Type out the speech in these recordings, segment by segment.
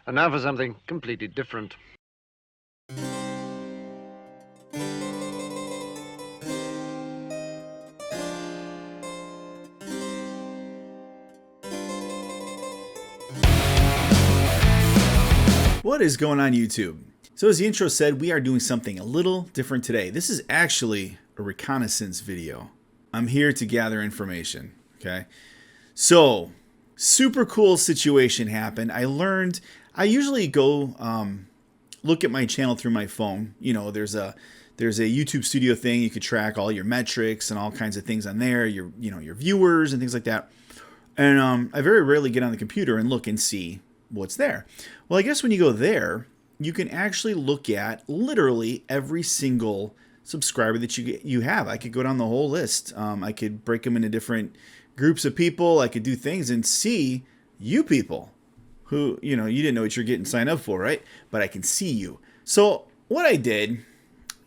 And now for something completely different. What is going on YouTube? So as the intro said, we are doing something a little different today. This is actually a reconnaissance video. I'm here to gather information, okay? So, super cool situation happened. I usually go look at my channel through my phone. You know, there's a YouTube Studio thing. You could track all your metrics and all kinds of things on there, your viewers and things like that. And I very rarely get on the computer and look and see what's there. Well, I guess when you go there, you can actually look at literally every single subscriber that you have. I could go down the whole list. I could break them into different groups of people. I could do things and see you people who, you didn't know what you're getting signed up for, right? But I can see you. So what I did,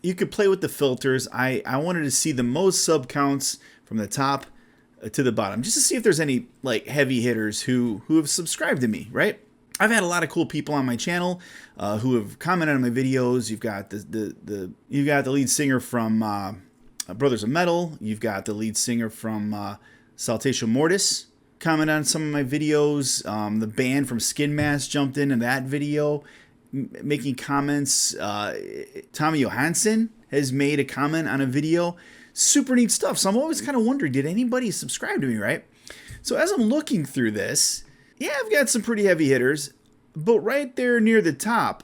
you could play with the filters. I wanted to see the most sub counts from the top to the bottom, just to see if there's any like heavy hitters who have subscribed to me, right? I've had a lot of cool people on my channel who have commented on my videos. You've got you've got the lead singer from Brothers of Metal. You've got the lead singer from Saltatio Mortis comment on some of my videos. The band from Skin Mask jumped in that video, making comments. Tommy Johansson has made a comment on a video. Super neat stuff. So I'm always kind of wondering, did anybody subscribe to me, right? So as I'm looking through this, yeah, I've got some pretty heavy hitters, but right there near the top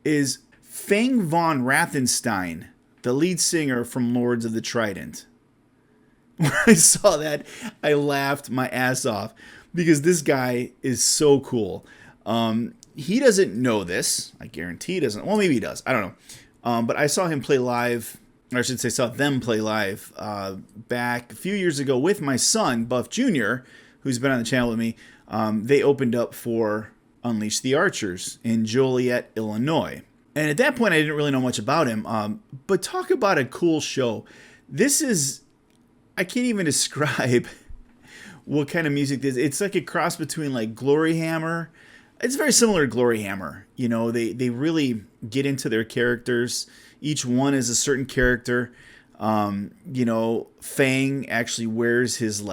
is Fang von Rathenstein, the lead singer from Lords of the Trident. When I saw that, I laughed my ass off because this guy is so cool. He doesn't know this. I guarantee he doesn't. Well, maybe he does. I don't know. But I saw him play live, or I should say saw them play live back a few years ago with my son, Buff Jr., who's been on the channel with me. They opened up for Unleash the Archers in Joliet, Illinois. And at that point, I didn't really know much about him. But talk about a cool show. This is, I can't even describe what kind of music this is. It's like a cross between like Glory Hammer. It's very similar to Glory Hammer. You know, they really get into their characters. Each one is a certain character. Fang actually wears his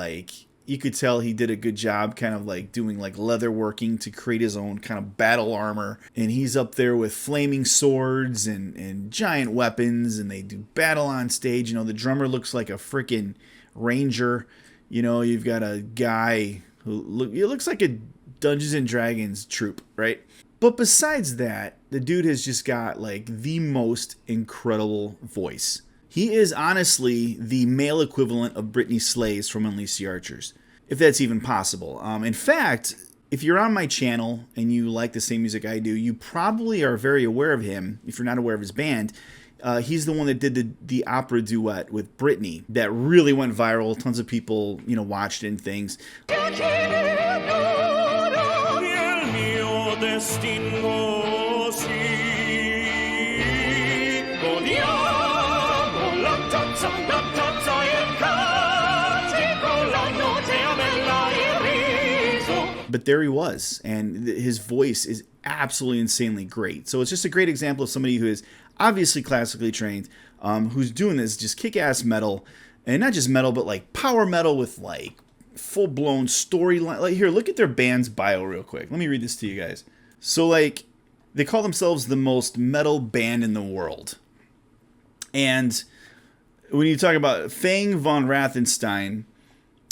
you could tell he did a good job kind of like doing like leather working to create his own kind of battle armor. And he's up there with flaming swords and giant weapons, and they do battle on stage. The drummer looks like a freaking ranger. You've got a guy who it looks like a Dungeons and Dragons troop, right? But besides that, the dude has just got like the most incredible voice. He is honestly the male equivalent of Brittany Slays from Unleash the Archers, if that's even possible. In fact, if you're on my channel and you like the same music I do, you probably are very aware of him. If you're not aware of his band, he's the one that did the opera duet with Brittany that really went viral. Tons of people, watched it and things. But there he was, and his voice is absolutely insanely great. So it's just a great example of somebody who is obviously classically trained, who's doing this just kick-ass metal, and not just metal, but like power metal with like full-blown storyline. Like here, look at their band's bio real quick. Let me read this to you guys. So like, they call themselves the most metal band in the world. And when you talk about Fang von Rathenstein,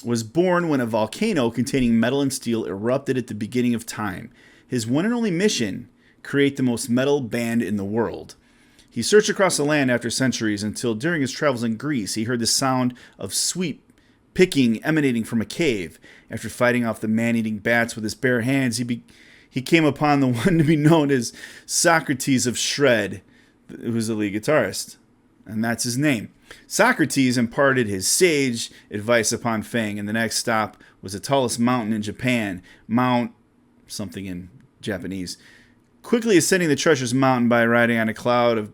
was born when a volcano containing metal and steel erupted at the beginning of time. His one and only mission, create the most metal band in the world. He searched across the land after centuries until during his travels in Greece, he heard the sound of sweet picking emanating from a cave. After fighting off the man-eating bats with his bare hands, he came upon the one to be known as Socrates of Shred, who was the lead guitarist. And that's his name. Socrates imparted his sage advice upon Fang, and the next stop was the tallest mountain in Japan, Mount something in Japanese. Quickly ascending the treacherous mountain by riding on a cloud of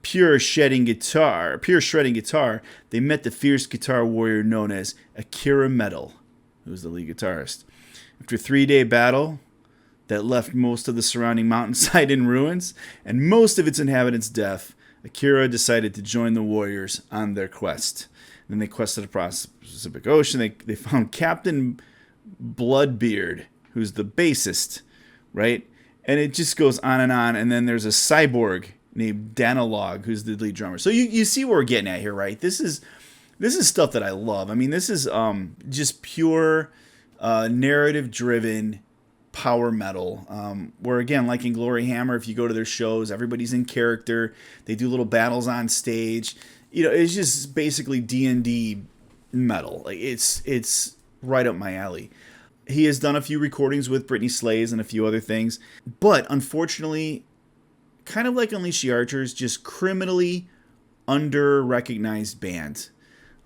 pure shredding guitar, they met the fierce guitar warrior known as Akira Metal, who was the lead guitarist. After a 3-day battle, that left most of the surrounding mountainside in ruins and most of its inhabitants deaf, Akira decided to join the warriors on their quest. Then they quested across the Pacific Ocean. They found Captain Bloodbeard, who's the bassist, right? And it just goes on. And then there's a cyborg named Danalog, who's the lead drummer. So you see what we're getting at here, right? This is stuff that I love. I mean, this is just pure narrative-driven power metal. Where, again, like in Glory Hammer, if you go to their shows, everybody's in character. They do little battles on stage. You know, it's just basically D&D metal. Like it's right up my alley. He has done a few recordings with Britney Slays and a few other things, but unfortunately, kind of like Unleash the Archers, just criminally under-recognized band.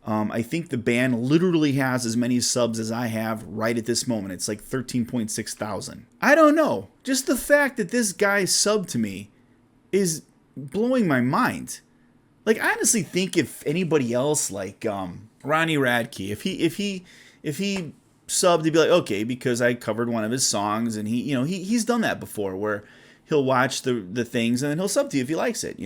I think the band literally has as many subs as I have right at this moment. It's like 13.6 thousand. I don't know. Just the fact that this guy subbed to me is blowing my mind. Like, I honestly think if anybody else, like Ronnie Radke, if he subbed, he'd be like, okay, because I covered one of his songs, and he's done that before, where he'll watch the things and then he'll sub to you if he likes it,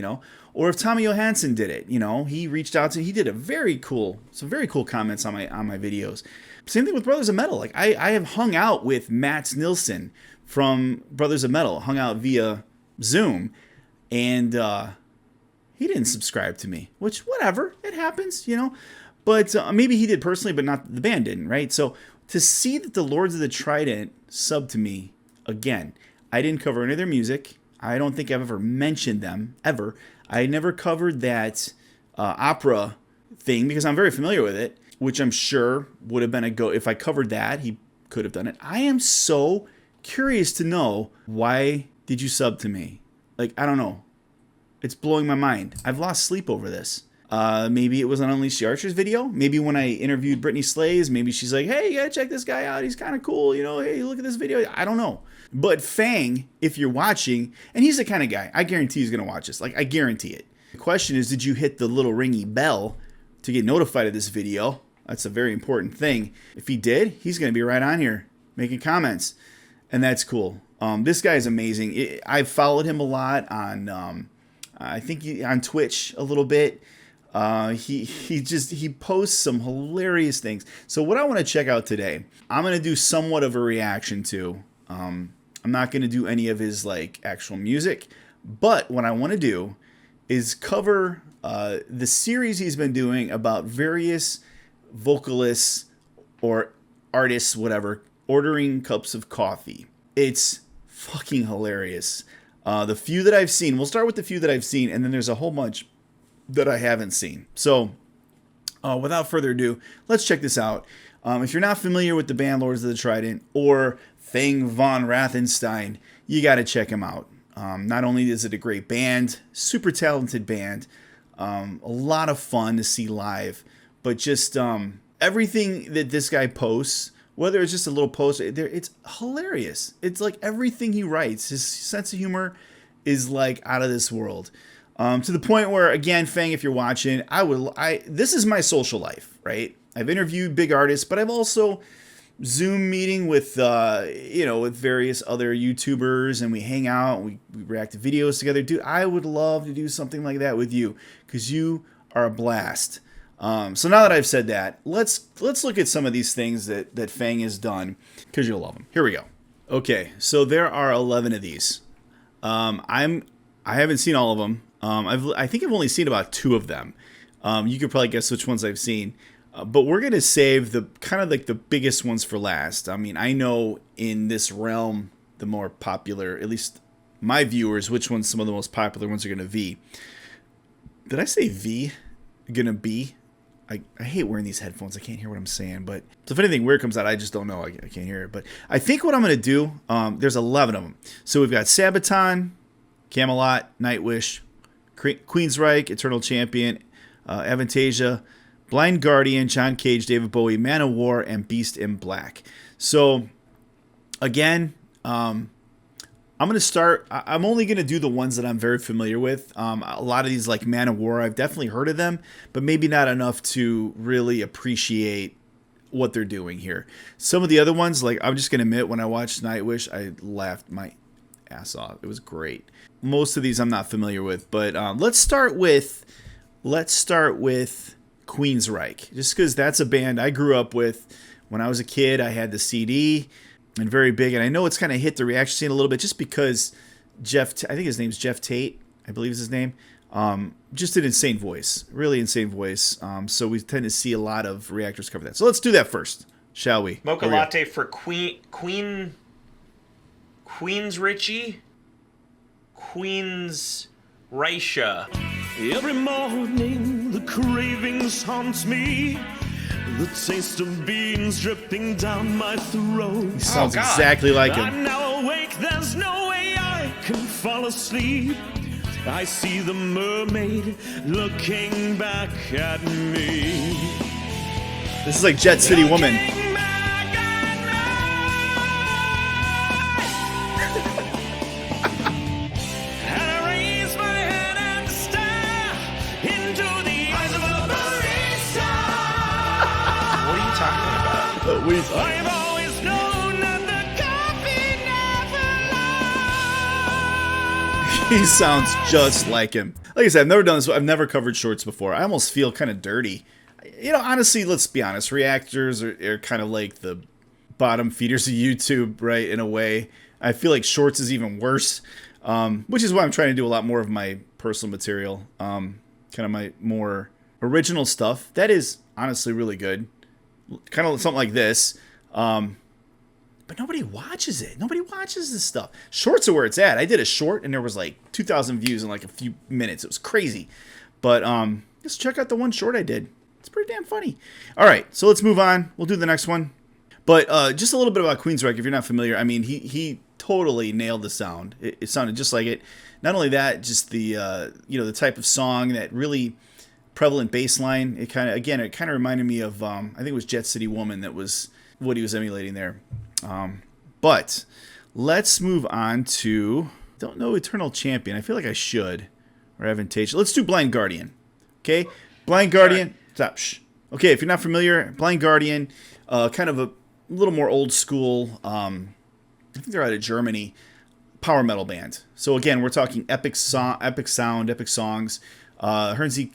Or if Tommy Johansson did it, he reached out to, he did some very cool comments on my videos. Same thing with Brothers of Metal. Like I have hung out with Mats Nilsson from Brothers of Metal, hung out via Zoom, and he didn't subscribe to me, which, whatever, it happens, But maybe he did personally, but not the band didn't, right? So to see that the Lords of the Trident subbed to me again, I didn't cover any of their music. I don't think I've ever mentioned them, ever. I never covered that opera thing because I'm very familiar with it, which I'm sure would have been a go. If I covered that, he could have done it. I am so curious to know, why did you sub to me? Like, I don't know. It's blowing my mind. I've lost sleep over this. Maybe it was an Unleash the Archers video. Maybe when I interviewed Britney Slays, maybe she's like, hey, you gotta check this guy out. He's kind of cool. Hey, look at this video. I don't know. But Fang, if you're watching, and he's the kind of guy, I guarantee he's going to watch this. Like, I guarantee it. The question is, did you hit the little ringy bell to get notified of this video? That's a very important thing. If he did, he's going to be right on here making comments. And that's cool. This guy is amazing. I've followed him a lot on, I think on Twitch a little bit. He posts some hilarious things. So what I want to check out today, I'm going to do somewhat of a reaction to. I'm not going to do any of his actual music, but what I want to do is cover the series he's been doing about various vocalists or artists, whatever, ordering cups of coffee. It's fucking hilarious. The few that I've seen, we'll start with the few that I've seen, and then there's a whole bunch that I haven't seen. So without further ado, let's check this out. If you're not familiar with the band Lords of the Trident or Fang von Rathenstein, you got to check him out. Not only is it a great band, super talented band, a lot of fun to see live, but just everything that this guy posts, whether it's just a little post, it's hilarious. It's like everything he writes, his sense of humor is like out of this world. To the point where, again, Fang, if you're watching, this is my social life, right? I've interviewed big artists, but I've also Zoom meeting with with various other YouTubers, and we hang out, and we react to videos together. Dude, I would love to do something like that with you because you are a blast. So now that I've said that, let's look at some of these things that Fang has done because you'll love them. Here we go. Okay, so there are 11 of these. I haven't seen all of them. I think I've only seen about 2 of them. You could probably guess which ones I've seen. But we're going to save the kind of like the biggest ones for last. I mean, I know in this realm, the more popular, at least my viewers, which ones some of the most popular ones are going to be. Did I say V? Going to be? I hate wearing these headphones. I can't hear what I'm saying. But so if anything weird comes out, I just don't know. I can't hear it. But I think what I'm going to do, there's 11 of them. So we've got Sabaton, Camelot, Nightwish, Queensryche, Eternal Champion, Avantasia, Blind Guardian, John Cage, David Bowie, Man of War, and Beast in Black. So, again, I'm going to start. I'm only going to do the ones that I'm very familiar with. A lot of these, like Man of War, I've definitely heard of them, but maybe not enough to really appreciate what they're doing here. Some of the other ones, like I'm just gonna admit, when I watched Nightwish, I laughed my ass off. It was great. Most of these I'm not familiar with, but let's start with Queensryche, just because that's a band I grew up with when I was a kid. I had the CD and very big, and I know it's kind of hit the reaction scene a little bit just because I think his name's Jeff Tate, I believe is his name. Just an insane voice, really insane voice. So we tend to see a lot of reactors cover that. So let's do that first, shall we? Mocha latte for Queensryche. Every morning the cravings haunt me. The taste of beans dripping down my throat. He sounds exactly like him. I'm now awake, there's no way I can fall asleep. I see the mermaid looking back at me. This is like Jet City Woman. Looking back at me. And I raise my head and stare into the eyes of a barista. What are you talking about? I've always known that the coffee never lies. He sounds just like him. Like I said, I've never done this. I've never covered shorts before. I almost feel kind of dirty. You know, honestly, let's be honest. Reactors are kind of like the bottom feeders of YouTube, right? In a way, I feel like shorts is even worse, which is why I'm trying to do a lot more of my personal material, kind of my more original stuff. That is honestly really good. Kind of something like this. But nobody watches it. Nobody watches this stuff. Shorts are where it's at. I did a short and there was like 2,000 views in like a few minutes. It was crazy. But just check out the one short I did. It's pretty damn funny. All right, so let's move on. We'll do the next one. But just a little bit about Queensryche, if you're not familiar. I mean, he totally nailed the sound. It sounded just like it. Not only that, just the the type of song, that really prevalent bass line. It kind of reminded me of I think it was Jet City Woman. That was what he was emulating there. But let's move on to, don't know Eternal Champion. I feel like I should, or Advantage. Let's do Blind Guardian. Okay, Blind Guardian. Stop. Shh. Okay, if you're not familiar, Blind Guardian, kind of a little more old school. I think they're out of Germany. Power metal band. So again, we're talking epic sound, epic songs. Hansi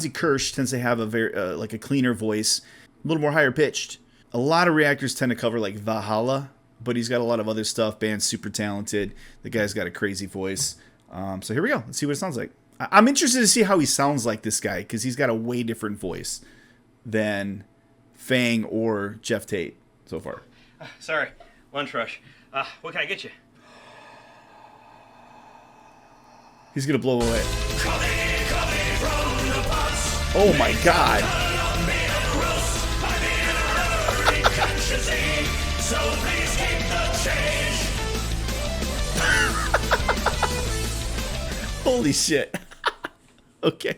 Kirsch tends to have a very like a cleaner voice, a little more higher pitched. A lot of reactors tend to cover like Valhalla, but he's got a lot of other stuff. Band's super talented. The guy's got a crazy voice. So here we go. Let's see what it sounds like. I'm interested to see how he sounds like, this guy, because he's got a way different voice than Fang or Jeff Tate so far. Sorry, lunch rush. What can I get you? He's gonna blow away. Oh my god. So please keep the change. Holy shit. Okay.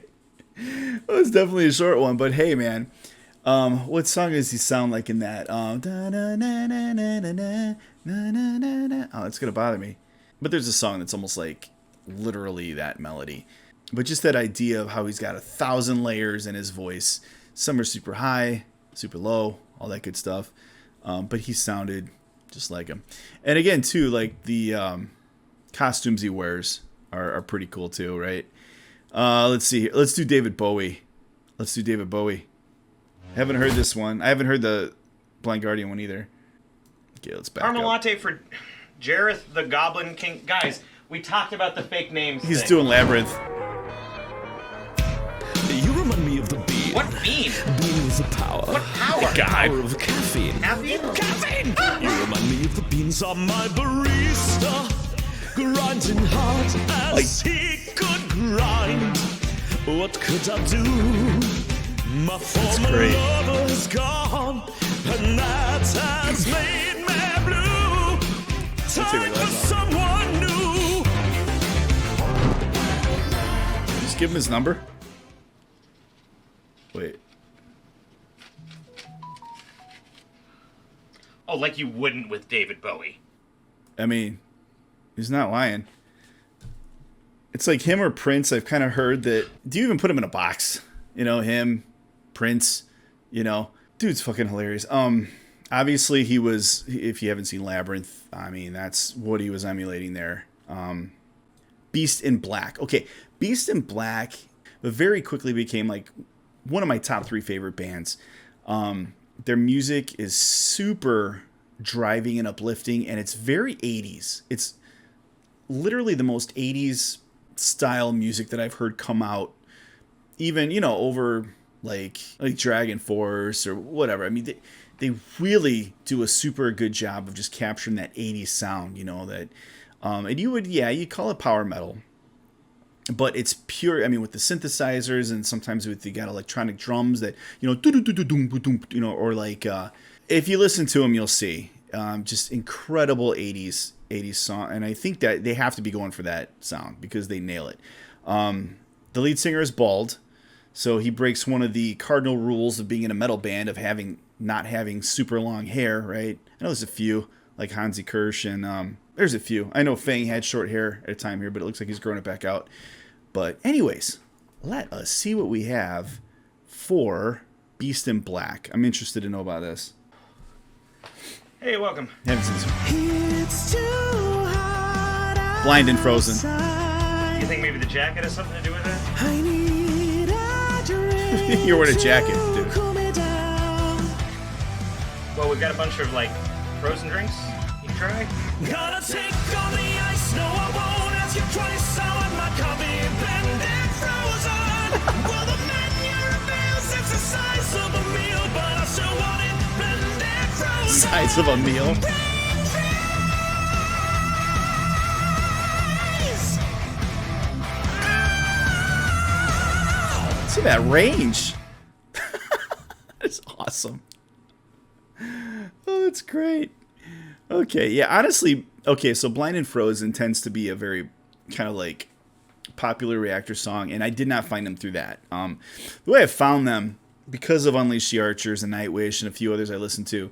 That was definitely a short one, but hey, man. What song does he sound like in that? Oh, it's going to bother me. But there's a song that's almost like literally that melody. But just that idea of how he's got 1,000 layers in his voice. Some are super high, super low, all that good stuff. But he sounded just like him. And again, too, like the costumes he wears are pretty cool, too, right? Let's see here. Let's do David Bowie. Haven't heard this one. I haven't heard the Blind Guardian one either. Okay, let's back Caramel up. latte for Jareth the Goblin King. Guys, we talked about the fake names He's thing. doing Labyrinth. You remind me of the bean. What bean? Bean with the power. What power? The power of caffeine. Caffeine? You remind me of the beans on my barista, grinding hard as he could grind. What could I do? My former great. lover's gone, and that has made me blue. take my Time for glasses off. someone new. Just give him his number. Wait. Oh, like you wouldn't with David Bowie. I mean, he's not lying. It's like him or Prince. I've kind of heard that. Do you even put him in a box? You know, him, Prince, you know. Dude's fucking hilarious. Obviously he was, if you haven't seen Labyrinth, I mean, that's what he was emulating there. Beast in Black. Okay, Beast in Black, but very quickly became like one of my top 3 favorite bands. Their music is super driving and uplifting, and it's very 80s. It's literally the most 80s style music that I've heard come out, even, you know, over like Dragon Force or whatever. I mean, they really do a super good job of just capturing that 80s sound, you know, that, and you call it power metal, but it's pure. I mean, with the synthesizers, and sometimes with, you got electronic drums that, you know, you know, or like, if you listen to them, you'll see, just incredible 80s song. And I think that they have to be going for that sound because they nail it. The lead singer is bald, so he breaks one of the cardinal rules of being in a metal band of not having super long hair, right? I know there's a few, like Hansi Kirsch, and there's a few. I know Fang had short hair at a time here, but it looks like he's growing it back out. But anyways, let us see what we have for Beast in Black. I'm interested to know about this. Hey, welcome. Haven't seen this one. Blind and Frozen. You think maybe the jacket has something to do with it? You're wearing a jacket, dude. Well, we've got a bunch of, like, frozen drinks. You can try. Gonna take on the ice, no I won't ask you twice. I want my coffee blended frozen. Well, the menu reveals it's the size of a meal, but I still want it blended frozen. Size of a meal. See that range. That's awesome. Oh, that's great. Okay, yeah, honestly, okay, so Blind and Frozen tends to be a very kind of like popular Reactor song, and I did not find them through that. The way I found them, because of Unleash the Archers and Nightwish and a few others I listened to,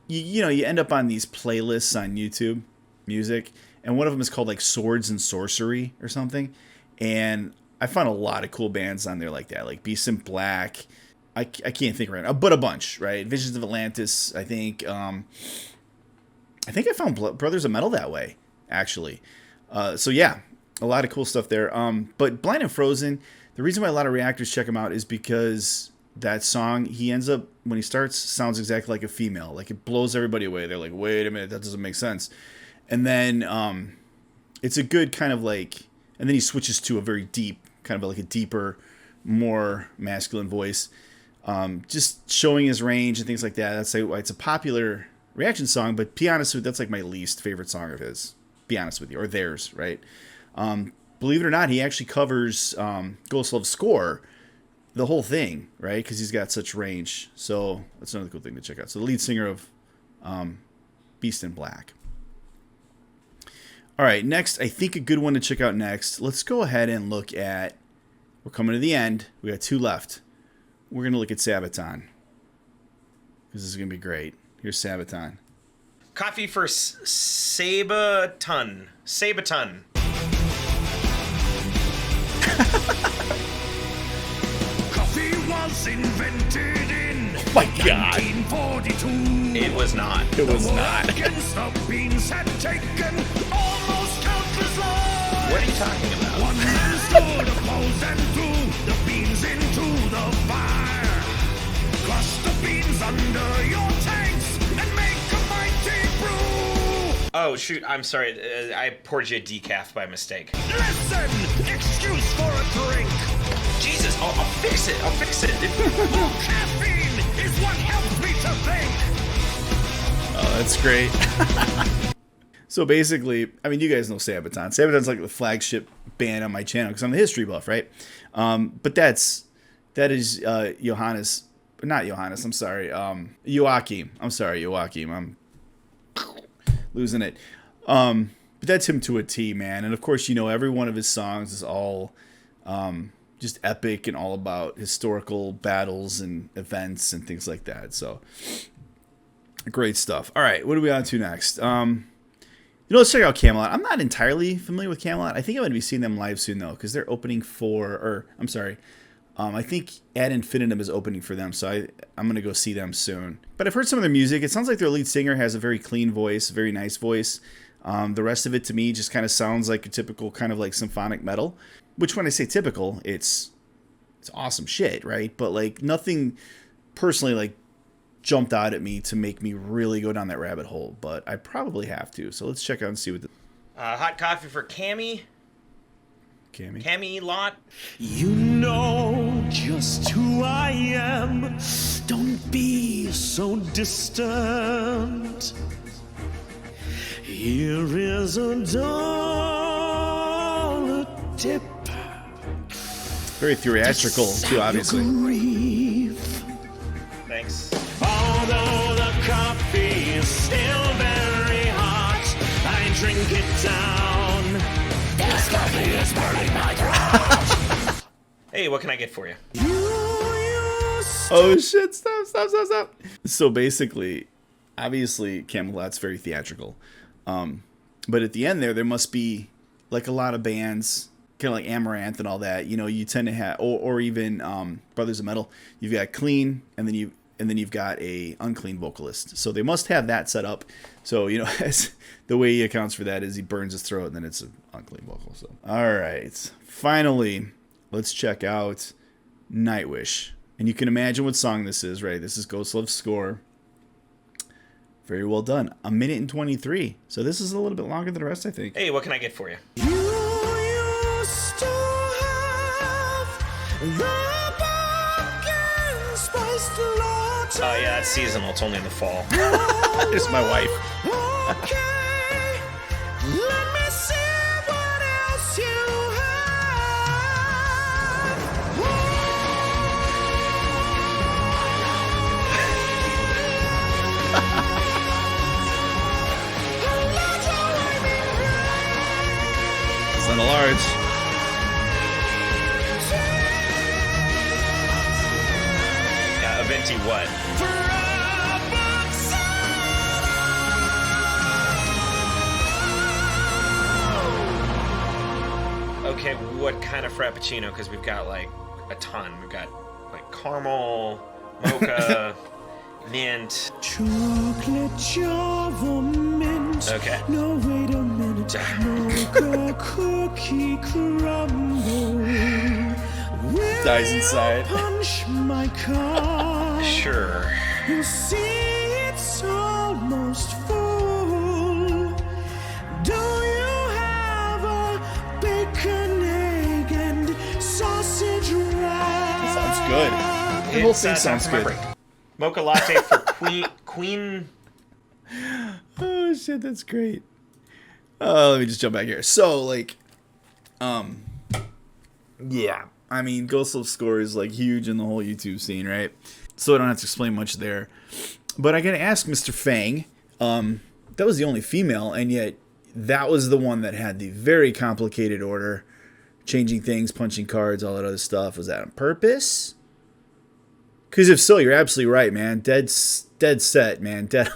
you know, you end up on these playlists on YouTube Music, and one of them is called like Swords and Sorcery or something, and I found a lot of cool bands on there like that, like Beast in Black. I can't think right now, but a bunch, right? Visions of Atlantis, I think I found Brothers of Metal that way, actually. So yeah, a lot of cool stuff there. But Blind and Frozen, the reason why a lot of reactors check him out is because that song, he ends up, when he starts, sounds exactly like a female. Like, it blows everybody away. They're like, wait a minute, that doesn't make sense. And then it's a good kind of like, and then he switches to a very deep, kind of like a deeper, more masculine voice. Just showing his range and things like that. That's why it's a popular Reaction song, but be honest with you, that's like my least favorite song of his. Be honest with you, or theirs, right? Believe it or not, he actually covers Ghost Love Score, the whole thing, right? Because he's got such range. So that's another cool thing to check out. So the lead singer of Beast in Black. All right, next, I think a good one to check out next. Let's go ahead and look at, we're coming to the end. We got 2 left. We're going to look at Sabaton. This is going to be great. Here's Sabaton. Coffee for Sabaton. Sabaton. Coffee was invented in My God. 1942. It was not. It was not. Against the beans had taken almost countless lives. What are you talking about? One man stood opposed and threw the beans into the fire. Crush the beans under your tanks and make a mighty brew. Oh, shoot. I'm sorry. I poured you a decaf by mistake. Listen, excuse for a drink. Jesus, I'll fix it. I'll fix it. More caffeine is what helps me to think. Oh, that's great. So basically, I mean, you guys know Sabaton. Sabaton's like the flagship band on my channel because I'm the history buff, right? But that is Johannes, not Johannes. I'm sorry, Joachim. I'm sorry, Joachim. I'm losing it. But that's him to a T, man. And of course, you know, every one of his songs is all just epic and all about historical battles and events and things like that. So great stuff. All right, what are we on to next? You know, let's check out Camelot. I'm not entirely familiar with Camelot. I think I'm going to be seeing them live soon, though, because they're opening for, or I'm sorry, I think Ad Infinitum is opening for them, so I'm going to go see them soon. But I've heard some of their music. It sounds like their lead singer has a very clean voice, very nice voice. The rest of it to me just kind of sounds like a typical kind of like symphonic metal, which when I say typical, it's awesome shit, right? But like nothing personally like jumped out at me to make me really go down that rabbit hole, but I probably have to. So let's check out and see what the Hot coffee for Cammy. Cammy. Cammy Lot. You know just who I am. Don't be so distant. Here is $1 tip. Very theatrical too, obviously. Grief. Thanks. Although the coffee is still very hot, I drink it down. This coffee is burning my throat. Hey, what can I get for you? Oh shit, stop. So basically, obviously Camelot's very theatrical. But at the end there must be like a lot of bands, kind of like Amaranth and all that. You know, you tend to have, or even Brothers of Metal. You've got clean, and then you've got a unclean vocalist. So they must have that set up. So you know, as the way he accounts for that is he burns his throat, and then it's an unclean vocal. So all right, finally, let's check out Nightwish, and you can imagine what song this is, right? This is Ghostlove's score. Very well done. 1 minute and 23. So this is a little bit longer than the rest, I think. Hey, what can I get for you? You used to have the pumpkin spice latte. Oh, yeah, it's seasonal. It's only in the fall. It's my wife. Okay, let me see what else you It's not a large. Yeah, a venti what? Okay, what kind of frappuccino? Because we've got like a ton. We've got like caramel, mocha, mint. Chocolate Java mint. Okay. No, wait a minute. Mocha cookie crumble. Will Dies you inside. Punch my card. Sure. You see, it's almost full. Do you have a bacon, egg, and sausage wrap? Sounds good. The whole thing sounds good. Mocha latte for Queen. Oh shit, that's great. Let me just jump back here. So like, yeah. I mean, Ghostlove's score is like huge in the whole YouTube scene, right? So I don't have to explain much there. But I gotta ask Mr. Fang. That was the only female, and yet that was the one that had the very complicated order, changing things, punching cards, all that other stuff. Was that on purpose? Because if so, you're absolutely right, man. Dead set, man. Dead.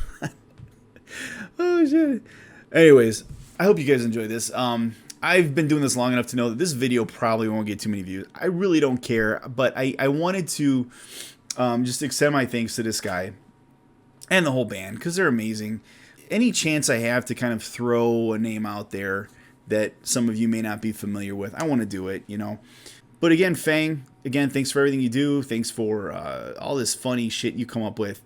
Oh shit. Anyways, I hope you guys enjoy this. I've been doing this long enough to know that this video probably won't get too many views. I really don't care, but I wanted to just extend my thanks to this guy and the whole band because they're amazing. Any chance I have to kind of throw a name out there that some of you may not be familiar with, I want to do it, you know. But again, Fang, thanks for everything you do. Thanks for all this funny shit you come up with.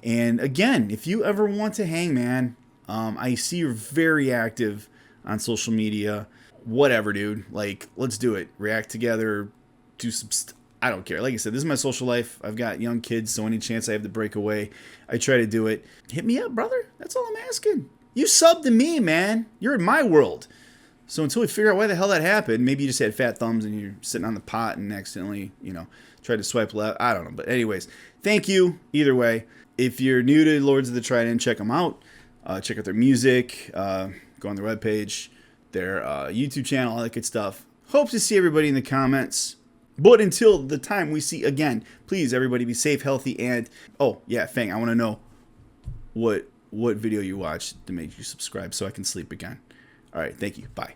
And again, if you ever want to hang, man, I see you're very active on social media. Whatever, dude. Like, let's do it. React together. Do some I don't care. Like I said, this is my social life. I've got young kids, so any chance I have to break away, I try to do it. Hit me up, brother. That's all I'm asking. You sub to me, man. You're in my world. So until we figure out why the hell that happened, maybe you just had fat thumbs and you're sitting on the pot and accidentally, you know, tried to swipe left. I don't know. But anyways, thank you either way. If you're new to Lords of the Trident, check them out. Check out their music. Go on their webpage, their YouTube channel, all that good stuff. Hope to see everybody in the comments. But until the time we see again, please, everybody, be safe, healthy, and... Oh, yeah, Fang, I want to know what video you watched to make you subscribe so I can sleep again. All right, thank you. Bye.